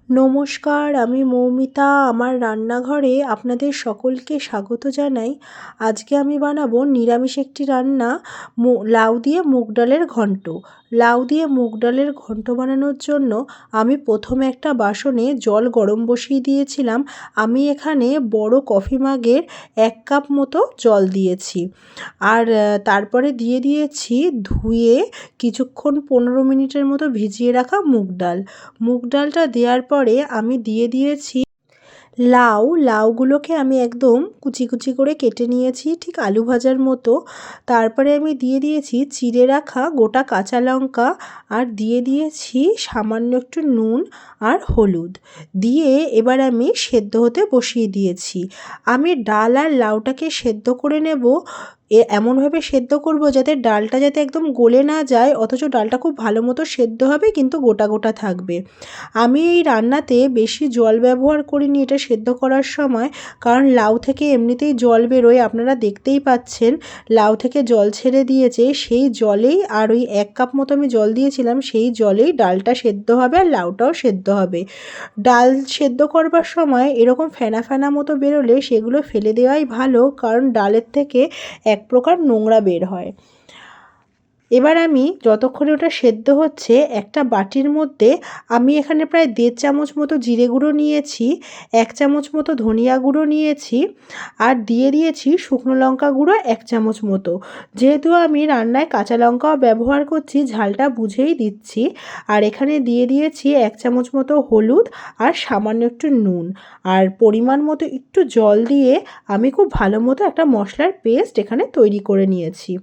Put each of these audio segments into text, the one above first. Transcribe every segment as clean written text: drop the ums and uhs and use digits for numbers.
নমস্কার, আমি মৌমিতা। আমার রান্নাঘরে আপনাদের সকলকে স্বাগত জানাই। আজকে আমি বানাবো নিরামিষ একটি রান্না, লাউ দিয়ে মুগ ডালের ঘন্ট। লাউ দিয়ে মুগ ডালের ঘন্ট বানানোর জন্য আমি প্রথমে একটা বাসনে জল গরম বসিয়ে দিয়েছিলাম। আমি এখানে বড় কফি মাগের 1 কাপ মতো জল দিয়েছি। আর তারপরে দিয়ে দিয়েছি ধুয়ে কিছুক্ষণ 15 মিনিটের মতো ভিজিয়ে রাখা মুগ ডাল। মুগ ডালটা দেওয়ার পরে আমি দিয়ে দিয়েছি লাউগুলোকে আমি একদম কুচি কুচি করে কেটে নিয়েছি, ঠিক আলু ভাজার মতো। তারপরে আমি দিয়ে দিয়েছি চিড়ে রাখা গোটা কাঁচা লঙ্কা, আর দিয়ে দিয়েছি সামান্য একটু নুন আর হলুদ দিয়ে এবার আমি সেদ্ধ হতে বসিয়ে দিয়েছি। আমি ডাল আর লাউটাকে সেদ্ধ করে নেব। এমনভাবে সেদ্ধ করব যাতে ডালটা যাতে একদম গলে না যায়, অথচ ডালটা খুব ভালো মতো সেদ্ধ হবে কিন্তু গোটা গোটা থাকবে। আমি এই রান্নাতে বেশি জল ব্যবহার করিনি এটা সেদ্ধ করার সময়, কারণ লাউ থেকে এমনিতেই জল বেরোয়, আপনারা দেখতেই পাচ্ছেন লাউ থেকে জল ছেড়ে দিয়েছে। সেই জলেই, আর ওই 1 কাপ মতো আমি জল দিয়েছিলাম, সেই জলেই ডালটা সেদ্ধ হবে আর লাউটাও সেদ্ধ হবে। ডাল সেদ্ধ করবার সময় এরকম ফেনা ফেনা মতো বেরোলে সেগুলো ফেলে দেওয়াই ভালো, কারণ ডালের থেকে এক প্রকার নোংরা বের হয়। এবার আমি যতক্ষণে ওটা সেদ্ধ হচ্ছে, একটা বাটির মধ্যে আমি এখানে প্রায় 1.5 চামচ মতো জিরে গুঁড়ো নিয়েছি, 1 চামচ মতো ধনিয়া গুঁড়ো নিয়েছি, আর দিয়ে দিয়েছি শুকনো লঙ্কা গুঁড়ো 1 চামচ মতো। যেহেতু আমি রান্নায় কাঁচা লঙ্কাও ব্যবহার করছি, ঝালটা বুঝেই দিচ্ছি। আর এখানে দিয়ে দিয়েছি 1 চামচ মতো হলুদ আর সামান্য একটু নুন, আর পরিমাণ মতো একটু জল দিয়ে আমি খুব ভালো মতো একটা মশলার পেস্ট এখানে তৈরি করে নিয়েছি।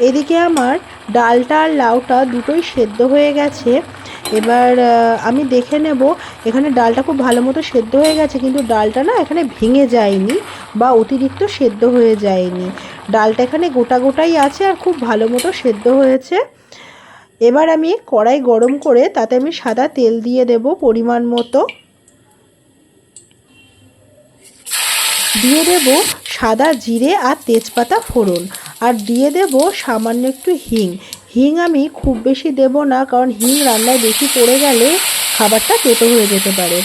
এদিকে আমার ডালটা আর লাউটা দুটোই সেদ্ধ হয়ে গেছে। এবার আমি দেখে নেব, এখানে ডালটা খুব ভালো মতো সেদ্ধ হয়ে গেছে, কিন্তু ডালটা না এখানে ভেঙে যায়নি বা অতিরিক্ত সেদ্ধ হয়ে যায়নি। ডালটা এখানে গোটা গোটাই আছে আর খুব ভালো মতো সেদ্ধ হয়েছে। এবার আমি কড়াই গরম করে তাতে আমি সাদা তেল দিয়ে দেব পরিমাণ মতো। দিয়ে দেব সাদা জিরে আর তেজপাতা ফোড়ন, আর দিয়ে দেব সামান্য একটু হিং আমি খুব বেশি দেব না, কারণ হিং রান্নায় বেশি পড়ে গেলে খাবারটা তেতো হয়ে যেতে পারে।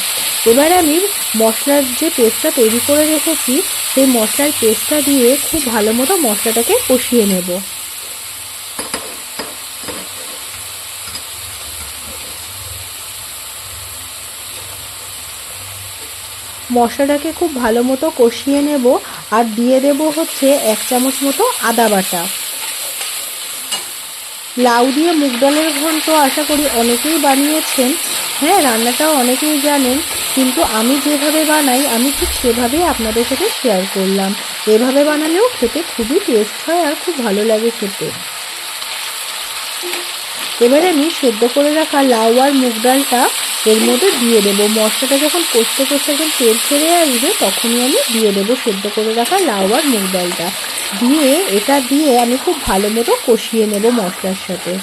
এবার আমি মশলার যে পেস্টটা তৈরি করে রেখেছি, সেই মশলার পেস্টটা দিয়ে খুব ভালো মতো মশলাটাকে কষিয়ে নেব। মশলাটাকে খুব ভালো মতো কষিয়ে নেব, আর দিয়ে দেব হচ্ছে 1 চামচ মতো আদা বাটা। লাউ দিয়ে মুগ ডালের ঘন্ট আশা করি অনেকেই বানিয়েছেন, হ্যাঁ রান্নাটাও অনেকেই জানেন, কিন্তু আমি যেভাবে বানাই আমি ঠিক সেভাবেই আপনাদের সাথে শেয়ার করলাম। এভাবে বানালেও খেতে খুবই টেস্ট হয় আর খুব ভালো লাগে খেতে। এবারে আমি সেদ্ধ করে রাখা লাউ আর মুগ ডালটা এর মধ্যে দিয়ে দেবো। মশলাটা যখন কষতে কষতে একদম তেল ছেড়ে আসবে, তখনই আমি দিয়ে দেবো সেদ্ধ করে রাখা লাউ আর মুগ ডালটা। এটা দিয়ে আমি খুব ভালো মতো কষিয়ে নেব মশলার সাথে।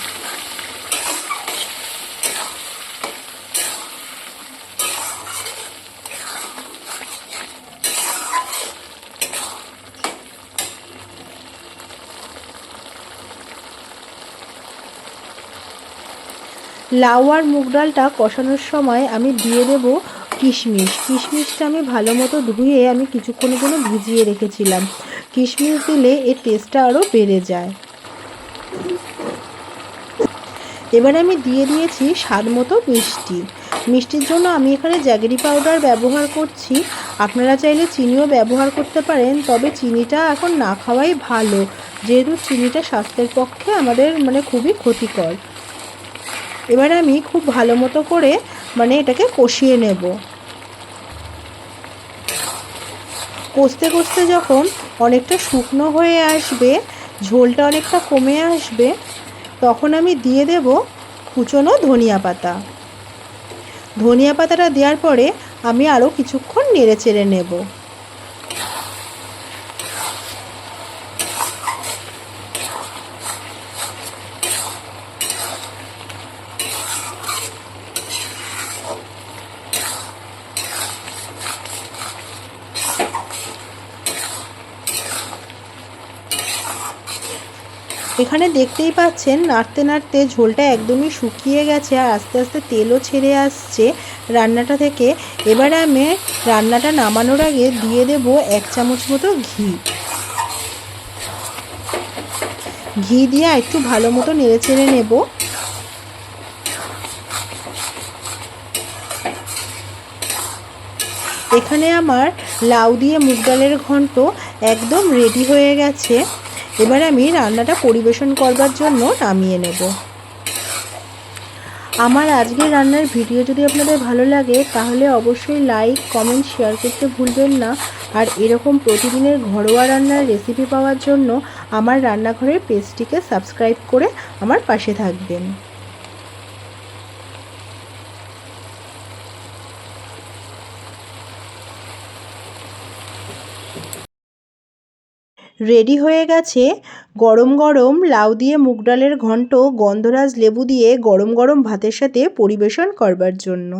লাউ আর মুগ ডালটা কষানোর সময় আমি দিয়ে দেব কিশমিশটা আমি ভালো মতো ধুয়ে আমি কিছুক্ষণের জন্য ভিজিয়ে রেখেছিলাম। কিশমিশ দিলে এর টেস্টটা আরও বেড়ে যায়। এবারে আমি দিয়ে দিয়েছি স্বাদ মতো মিষ্টির জন্য আমি এখানে জ্যাগেরি পাউডার ব্যবহার করছি। আপনারা চাইলে চিনিও ব্যবহার করতে পারেন, তবে চিনিটা এখন না খাওয়াই ভালো, যেহেতু চিনিটা স্বাস্থ্যের পক্ষে আমাদের খুবই ক্ষতিকর। এবার আমি খুব ভালো মতো করে এটাকে কষিয়ে নেব। কষতে কষতে যখন অনেকটা শুকনো হয়ে আসবে, ঝোলটা অনেকটা কমে আসবে, তখন আমি দিয়ে দেব কুচনো ধনিয়া পাতা। ধনিয়া পাতাটা দেওয়ার পরে আমি আরও কিছুক্ষণ নেড়ে চেড়ে নেব। এখানে দেখতেই পাচ্ছেন নাড়তে নাড়তে ঝোলটা একদমই শুকিয়ে গেছে আর আস্তে আস্তে তেলও ছেড়ে আসছে রান্নাটা থেকে। এবারে আমি রান্নাটা নামানোর আগে দিয়ে দেব 1 চামচ মতো ঘি। ঘি দিয়ে একটু ভালো মতো নেড়ে চেড়ে নেব। এখানে আমার লাউ দিয়ে মুগ ডালের ঘন্ট একদম রেডি হয়ে গেছে। এবার আমি রান্নাটা পরিবেশন করবার জন্য নামিয়ে নেব। আমার আজকের রান্নার ভিডিও যদি আপনাদের ভালো লাগে তাহলে অবশ্যই লাইক, কমেন্ট, শেয়ার করতে ভুলবেন না। আর এরকম প্রতিদিনের ঘরোয়া রান্নার রেসিপি পাওয়ার জন্য আমার রান্নাঘরের পেজটিকে সাবস্ক্রাইব করে আমার পাশে থাকবেন। রেডি হয়ে গেছে গরম গরম লাউ দিয়ে মুগ ডালের ঘন্ট গন্ধরাজ লেবু দিয়ে গরম গরম ভাতের সাথে পরিবেশন করবার জন্য।